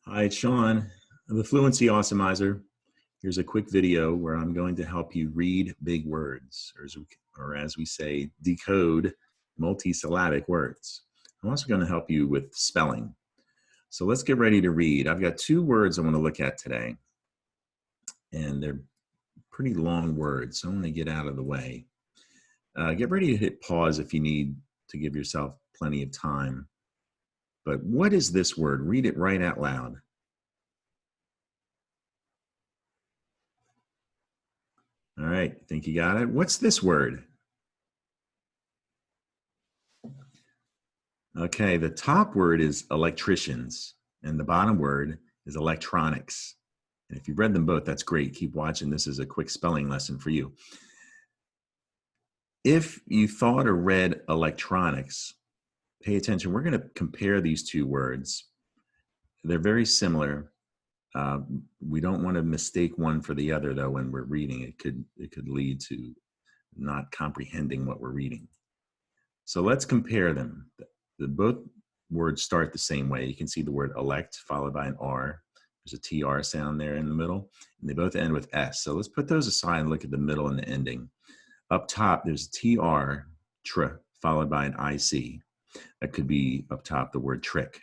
Hi, it's Sean, the Fluency Awesomeizer. Here's a quick video where I'm going to help you read big words, or as we say, decode multi-syllabic words. I'm also going to help you with spelling. So let's get ready to read. I've got two words I want to look at today, and they're pretty long words, so I'm going to get out of the way. Get ready to hit pause if you need to give yourself plenty of time. But what is this word? Read it right out loud. All right, think you got it? What's this word? Okay, the top word is electricians, and the bottom word is electronics. And if you've read them both, that's great. Keep watching. This is a quick spelling lesson for you. If you thought or read electronics, pay attention. We're going to compare these two words. They're very similar. We don't want to mistake one for the other, though, when we're reading. It could lead to not comprehending what we're reading. So let's compare them. Both words start the same way. You can see the word elect followed by an R. There's a TR sound there in the middle, and they both end with S. So let's put those aside and look at the middle and the ending. Up top, there's a TR, tr, followed by an IC. That could be up top the word trick.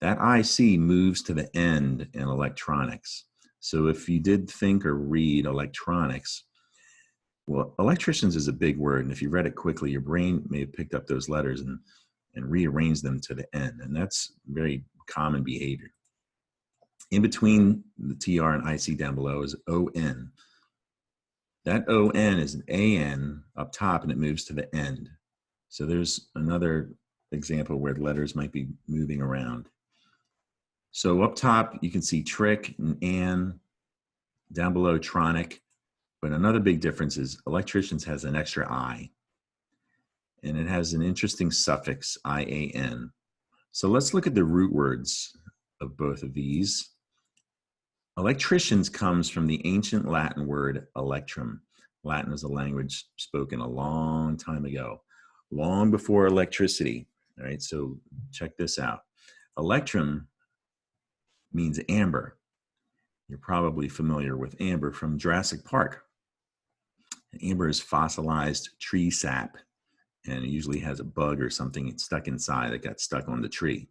That IC moves to the end in electronics. So if you did think or read electronics, well, electricians is a big word, and if you read it quickly, your brain may have picked up those letters and rearranged them to the end, and that's very common behavior. In between the TR and IC down below is ON. That ON is an AN up top, and it moves to the end. So there's another example where the letters might be moving around. So up top, you can see trick and an. Down below, tronic. But another big difference is electricians has an extra I, and it has an interesting suffix, IAN. So let's look at the root words of both of these. Electricians comes from the ancient Latin word electrum. Latin is a language spoken a long time ago, long before electricity. All right, so check this out. Electrum means amber. You're probably familiar with amber from Jurassic Park. Amber is fossilized tree sap, and it usually has a bug or something stuck inside that got stuck on the tree.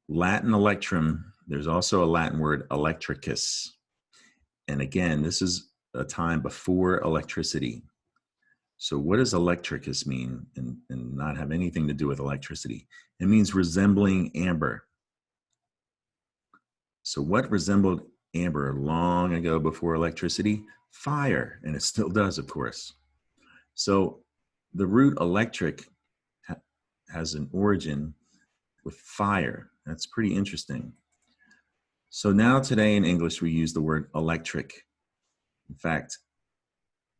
Latin electrum, there's also a Latin word electricus. And again, this is a time before electricity. So what does electricus mean and not have anything to do with electricity? It means resembling amber. So what resembled amber long ago before electricity? Fire, and it still does, of course. So the root electric has an origin with fire. That's pretty interesting. So now today in English, we use the word electric. In fact,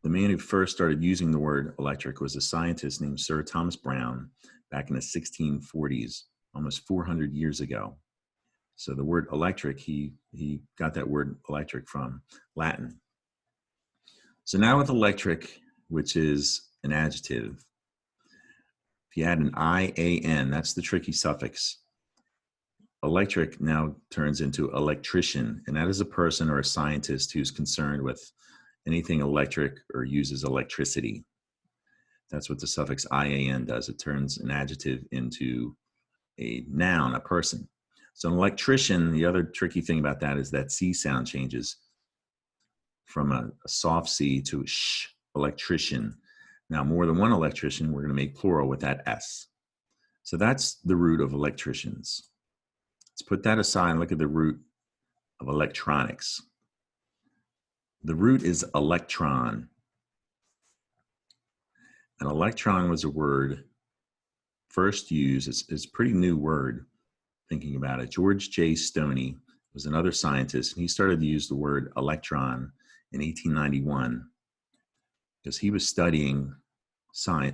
the man who first started using the word electric was a scientist named Sir Thomas Brown back in the 1640s, almost 400 years ago. So the word electric, he got that word electric from Latin. So now with electric, which is an adjective, if you add an IAN, that's the tricky suffix. Electric now turns into electrician, and that is a person or a scientist who's concerned with anything electric or uses electricity. That's what the suffix IAN does. It turns an adjective into a noun, a person. So an electrician, the other tricky thing about that is that C sound changes from a soft C to a sh, electrician. Now, more than one electrician, we're going to make plural with that S. So that's the root of electricians. Let's put that aside and look at the root of electronics. The root is electron. An electron was a word first used, it's a pretty new word, thinking about it. George J. Stoney was another scientist, and he started to use the word electron in 1891 because he was studying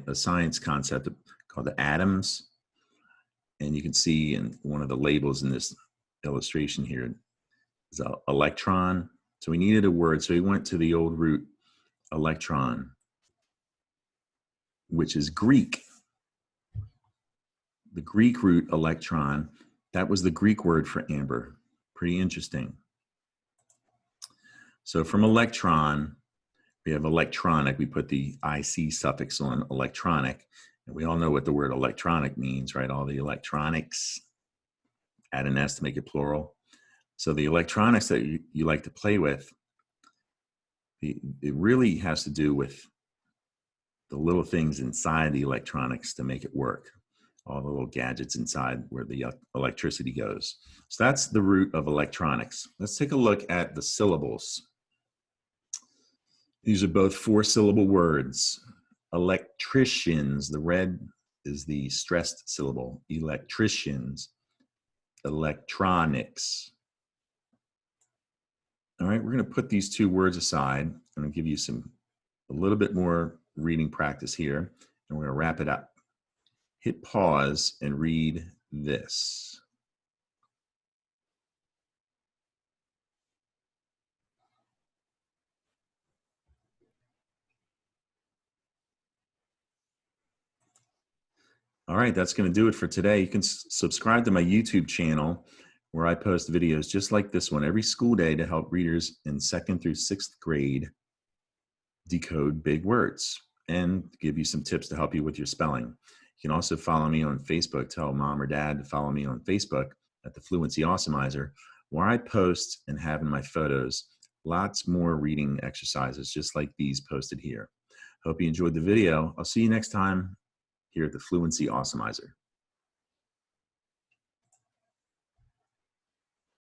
a science concept called the atoms. And you can see in one of the labels in this illustration here is an electron. So we needed a word, so he went to the old root electron, which is Greek. The Greek root electron, That was the Greek word for amber. Pretty interesting. So from electron, we have electronic. We put the IC suffix on electronic. And we all know what the word electronic means, right? All the electronics, add an S to make it plural. So the electronics that you like to play with, it really has to do with the little things inside the electronics to make it work. All the little gadgets inside where the electricity goes. So that's the root of electronics. Let's take a look at the syllables. These are both 4-syllable words. Electricians, the red is the stressed syllable. Electricians, electronics. All right, we're going to put these 2 words aside. I'm going to give you a little bit more reading practice here, and we're going to wrap it up. Hit pause and read this. All right, that's going to do it for today. You can subscribe to my YouTube channel where I post videos just like this one every school day to help readers in 2nd through 6th grade decode big words and give you some tips to help you with your spelling. You can also follow me on Facebook. Tell mom or dad to follow me on Facebook at the Fluency Awesomizer, where I post and have in my photos lots more reading exercises just like these posted here. Hope you enjoyed the video. I'll see you next time here at the Fluency Awesomizer.